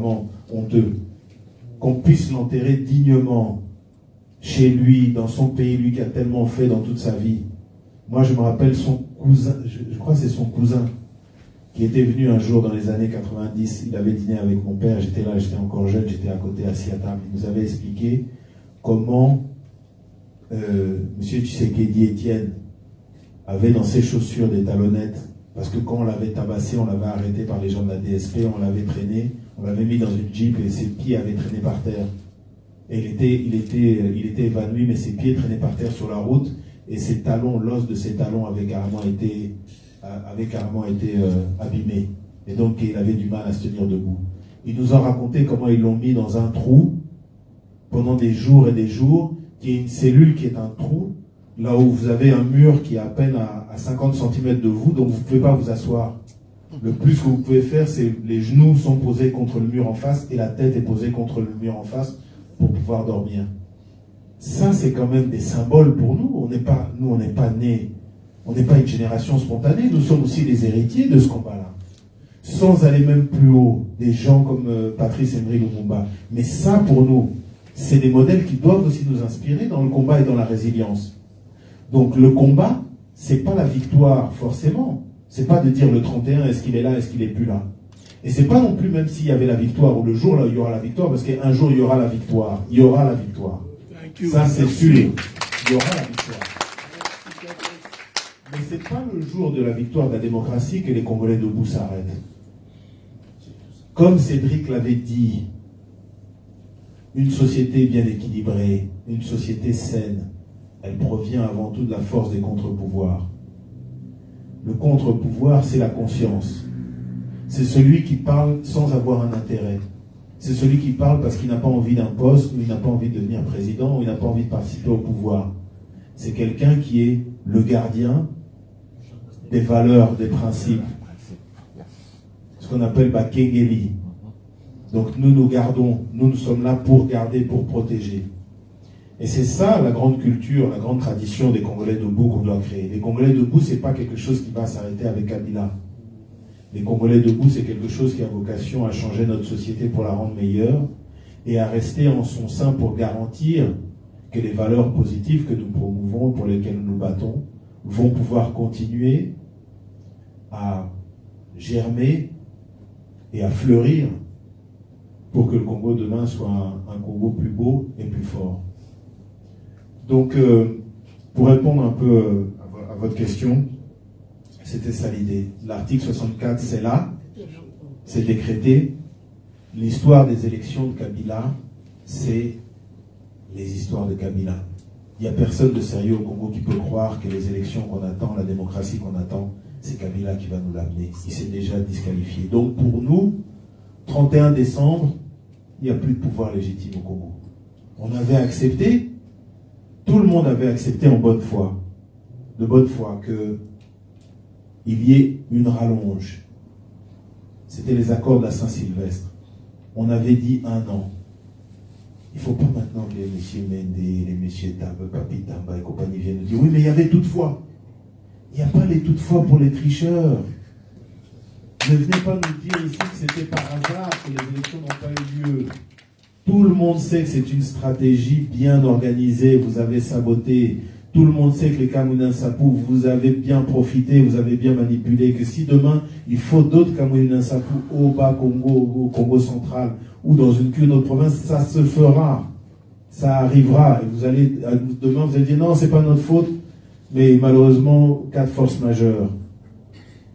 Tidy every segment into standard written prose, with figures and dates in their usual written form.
vraiment honteux. Qu'on puisse l'enterrer dignement, chez lui, dans son pays, lui qui a tellement fait dans toute sa vie. Moi, je me rappelle son cousin, je crois que c'est son cousin, qui était venu un jour dans les années 90. Il avait dîné avec mon père, j'étais là, j'étais encore jeune, j'étais à côté, assis à table. Il nous avait expliqué comment M. Tshisekedi Étienne avait dans ses chaussures des talonnettes, parce que quand on l'avait tabassé, on l'avait arrêté par les gens de la DSP, on l'avait traîné, on l'avait mis dans une jeep et ses pieds avaient traîné par terre. Et il était évanoui, mais ses pieds traînaient par terre sur la route, et ses talons, l'os de ses talons avait carrément été abîmé. Et donc il avait du mal à se tenir debout. Il nous a raconté comment ils l'ont mis dans un trou pendant des jours et des jours, qui est une cellule qui est un trou, là où vous avez un mur qui est à peine à 50 cm de vous, donc vous ne pouvez pas vous asseoir. Le plus que vous pouvez faire, c'est les genoux sont posés contre le mur en face et la tête est posée contre le mur en face pour pouvoir dormir. Ça, c'est quand même des symboles pour nous. On n'est pas nés, on n'est pas une génération spontanée. Nous sommes aussi les héritiers de ce combat-là. Sans aller même plus haut, des gens comme Patrice Emery Lumumba. Mais ça, pour nous, c'est des modèles qui doivent aussi nous inspirer dans le combat et dans la résilience. Donc le combat, c'est pas la victoire forcément. C'est pas de dire le 31, est-ce qu'il est là, est-ce qu'il est plus là. Et c'est pas non plus même s'il y avait la victoire ou le jour là il y aura la victoire, parce qu'un jour il y aura la victoire. Il y aura la victoire. Ça c'est sûr. Il y aura la victoire. Mais c'est pas le jour de la victoire de la démocratie que les Congolais debout s'arrêtent. Comme Cédric l'avait dit, une société bien équilibrée, une société saine, elle provient avant tout de la force des contre-pouvoirs. Le contre-pouvoir, c'est la conscience. C'est celui qui parle sans avoir un intérêt. C'est celui qui parle parce qu'il n'a pas envie d'un poste, ou il n'a pas envie de devenir président, ou il n'a pas envie de participer au pouvoir. C'est quelqu'un qui est le gardien des valeurs, des principes. Ce qu'on appelle Bakengeli. Donc nous gardons, nous sommes là pour garder, pour protéger. Et c'est ça la grande culture, la grande tradition des Congolais debout qu'on doit créer. Les Congolais debout, ce n'est pas quelque chose qui va s'arrêter avec Kabila. Les Congolais debout, c'est quelque chose qui a vocation à changer notre société pour la rendre meilleure et à rester en son sein pour garantir que les valeurs positives que nous promouvons, pour lesquelles nous nous battons, vont pouvoir continuer à germer et à fleurir pour que le Congo demain soit un Congo plus beau et plus fort. Donc, pour répondre un peu à votre question, c'était ça l'idée. L'article 64, c'est là, c'est décrété. L'histoire des élections de Kabila, c'est les histoires de Kabila. Il n'y a personne de sérieux au Congo qui peut croire que les élections qu'on attend, la démocratie qu'on attend, c'est Kabila qui va nous l'amener. Il s'est déjà disqualifié. Donc pour nous, 31 décembre, il n'y a plus de pouvoir légitime au Congo. On avait accepté, tout le monde avait accepté en bonne foi, de bonne foi, qu'il y ait une rallonge. C'était les accords de la Saint-Sylvestre. On avait dit 1 an. Il ne faut pas maintenant que les messieurs Mendé, les messieurs Papi Tamba et compagnie viennent nous dire oui, mais il y avait toutefois. Il n'y a pas les toutefois pour les tricheurs. Ne venez pas nous dire ici que c'était par hasard que les élections n'ont pas eu lieu. Tout le monde sait que c'est une stratégie bien organisée, vous avez saboté. Tout le monde sait que les Camerounais Sapou, vous avez bien profité, vous avez bien manipulé, que si demain, il faut d'autres Camerounais Sapou au bas Congo, au Congo central, ou dans une autre province, ça se fera. Ça arrivera. Et vous allez, demain, vous allez dire, non, c'est pas notre faute, mais malheureusement, 4 forces majeures.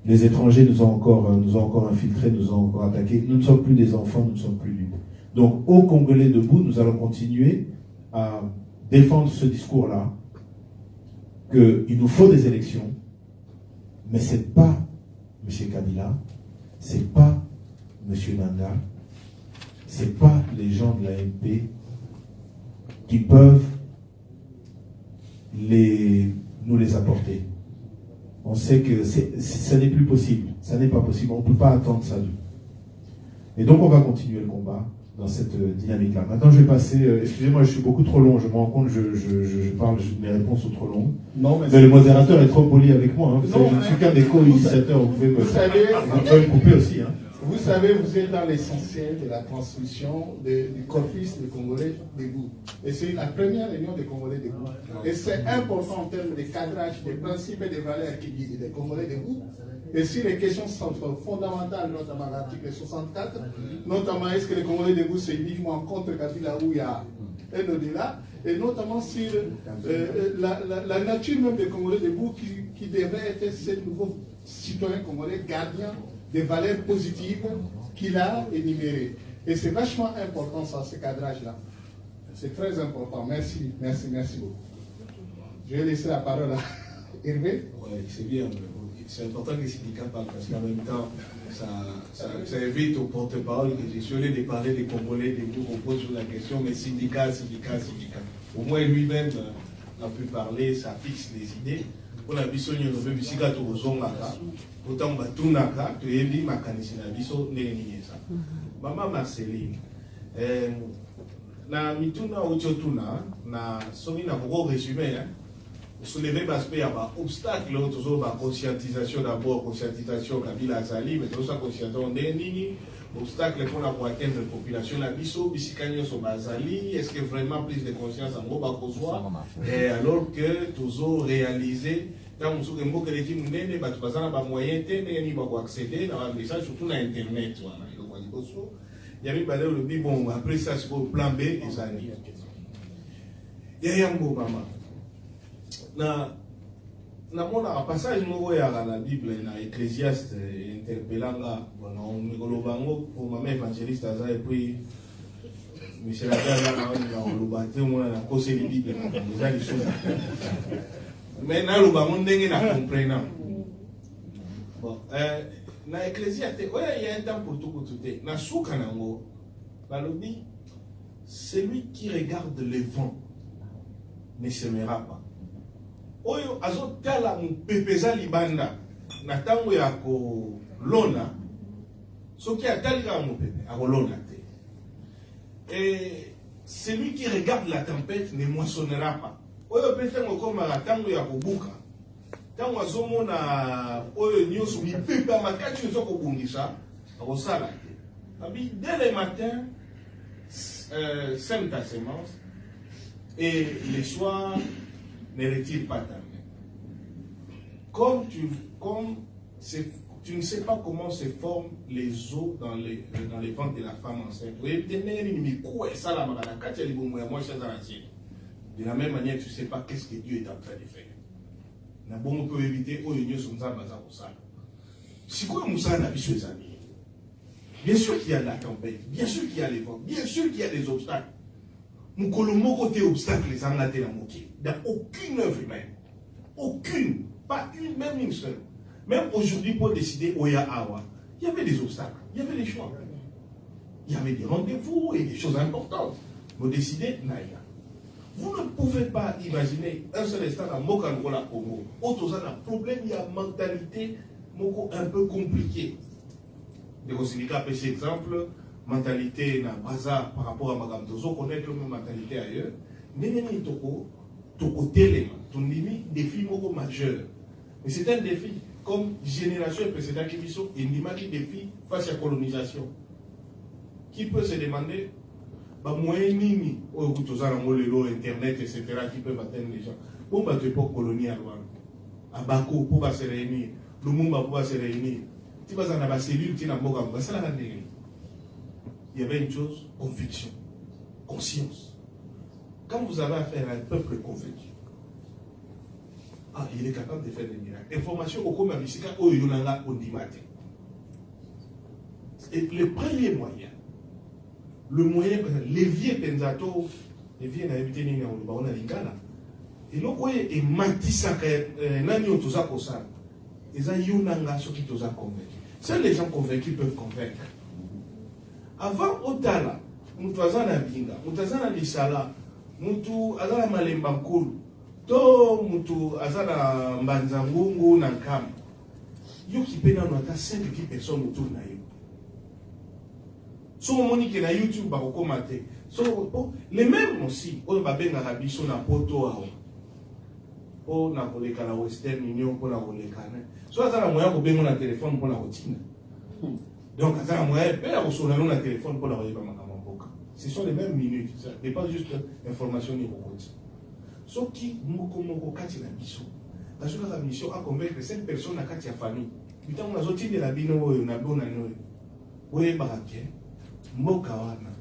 Les étrangers nous ont encore infiltrés, nous ont encore attaqués. Nous ne sommes plus des enfants, nous ne sommes plus libres. Donc, aux Congolais debout, nous allons continuer à défendre ce discours-là, qu'il nous faut des élections, mais ce n'est pas M. Kabila, ce n'est pas M. Nanga, ce n'est pas les gens de l'AMP qui peuvent nous les apporter. On sait que ça n'est plus possible, ça n'est pas possible, on ne peut pas attendre ça d'eux. Et donc on va continuer le combat dans cette dynamique-là. Maintenant, je vais passer... excusez-moi, je suis beaucoup trop long. Je me rends compte que je parle, mes réponses sont trop longues. Non, mais le modérateur est trop poli avec moi. Hein. Je ne suis qu'un des co-initiateurs. Vous pouvez me couper aussi. Hein. Vous savez, vous êtes dans l'essentiel de la transmission du corpus des Congolais debout. Et c'est la première réunion des Congolais debout. Et c'est important en termes de cadrage, des principes et des valeurs qui guident les Congolais debout. Et si les questions sont fondamentales, notamment l'article 64, notamment est-ce que les Congolais debout c'est uniquement contre Kabila où il y a un au-delà, et notamment sur la nature même des Congolais debout qui devrait être ces nouveaux citoyens congolais gardiens des valeurs positives qu'il a énumérées. Et c'est vachement important ça, ce cadrage-là. C'est très important. Merci, merci, merci beaucoup. Je vais laisser la parole à Hervé. Oui, c'est bien. C'est important que les syndicats parlent parce qu'en même temps, ça évite au porte-parole que je suis allé de parler des Congolais, des groupes, on pose sur la question, mais syndicat. Au moins lui-même a pu parler, ça fixe les idées. Pour la biso nous veut bisika to zongaka, autant batunaka, to yebi makanisi na biso ndeni ça. Maman Marceline, na mituna ochotuna na somi na beaucoup résumé hein. Soulever l'aspect il y a obstacle toujours la conscientisation d'abord conscientisation Kabila Azali mais tout ça conscientisation ndeni obstacle pour atteindre la population la biso bisikanya so bazali est-ce que vraiment prise de conscience en gros bakozwa et alors que toujours réaliser dans mon souvenir que les teams ndene ba tubazana ba moyen te ndeni ba accéder dans un message surtout na internet voilà il y a biso il y avait balé le bi bon après ça c'est pour plan B et ça ni ya yango mama na mona passage moko ya la Bible na Ecclésiaste interpellanga bona ngolo bango pour maman évangéliste aza et puis monsieur la terre na lobate mona na conseil de Bible déjà les choses mais na lo bango ndenge na comprendre bon na Ecclésiaste ouais il y a un temps pour tout na souka nango balobi celui qui regarde les vents ne semera pas. Oyo azotala mpepeza libanda na tango ya kolona soki atalika mopepe akolona te. Et celui qui regarde la tempête ne moissonnera pas. Oyo petango koma la tango ya kobuka tango azomona oyo nyonso mipepe makati ezoko bungisa akosala te. Abi dès le matin sème ta semence et le soir ne retire pas ta main. Comme tu ne sais pas comment se forment les os dans les ventres de la femme enceinte. De la même manière, tu ne sais pas qu'est-ce que Dieu est en train de faire. On peut éviter bien sûr qu'il y a de la tempête, bien sûr qu'il y a les vents, bien sûr qu'il y a des obstacles. Mukolomo côté obstacle les anglatés la moquée. Dans aucune œuvre humaine. Aucune. Pas une, même une seule. Même aujourd'hui pour décider Oya Awa, il y avait des obstacles. Il y avait des choix. Il y avait des rendez-vous et des choses importantes. Vous décidez, Naya. Vous ne pouvez pas imaginer un seul instant dans Mokangola Congo. Autres un problème, il y a une mentalité un peu compliquée. De Rosilika, par exemple, mentalité na bazar par rapport à Madame Tozo, connaître la même mentalité ailleurs. Mais toko téléma, ton limite défi majeur. Mais c'est un défi comme génération précédente qui sont qui défi face à la colonisation. Qui peut se demander, bah moyen nini, au internet, etc., qui peuvent atteindre les gens. Bon, bah tu peux colonial, à Bako pour se réunir, le monde pour se réunir. Tu vas dans la cellule, tu n'as pas ça la il y avait une chose, conviction, conscience. Quand vous avez affaire à un peuple convaincu, il est capable de faire des miracles. Information au commun musical, au Yonanga, au Dimate. Et le premier moyen, les vieux pensato, les vieux n'habitent ni on a l'ingala. Et le moyen est matissa que nani otosa kosa. Et ça Yonanga, ceux qui t'osent convaincre. Seuls les gens convaincus peuvent convaincre. Avant Otala, mutu azana binga, mutu azana lisala, mutu azana malemba nkulu, to mutu azana mbanzangungu na nkama. Yo ki pena no ata 5 personnes autour na yo. So monique na YouTube ba ko commenter. So les mêmes aussi, on va benga rabiso na poto aho. O na koleka la Western Union pour la koleka. So azana moya ko benga na téléphone pour la routine. Donc, à moi, on a un téléphone pour l'envoyer par ma caméra. Ce sont les mêmes minutes, ça n'est pas juste information ni robotique. Ce qui moko kati na biso. Parce que la mission a convaincre cette personne à kati ya famille. Putain, on a sorti de la bino oyo na bona noyo. Oye barake. Mboka wana.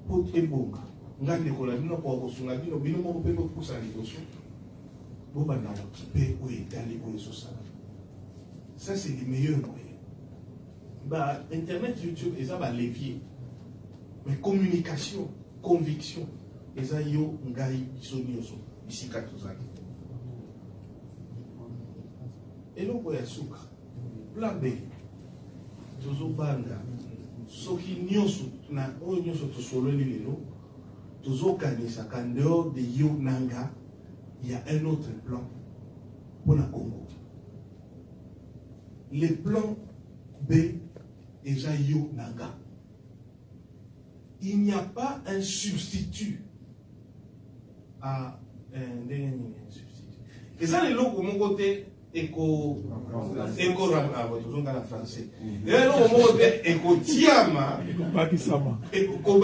Pot ebonga. Ngande kola bino ko kosunga bino moko pe ko pousa liboso. Bo bana okipe oye dali oye sosala. Ça c'est les meilleurs moyens. Bah, Internet, YouTube, et ça va levier. Mais communication, conviction, et ça, yo, ngai, sonioso, ici, katozaki. Et là, on a souka. Plan B. Tozo banga. Soki nyoso, na o nyoso to solo ni lelo. Tozo kanisa, qu'en dehors de yo nanga, il y a un autre plan pour la Congo. Le plan B, déjà yo nanga. Il n'y a pas un substitut à un substitut. Et ça, les lots, mon côté, éco français. Et là, mon côté, éco tiama, éco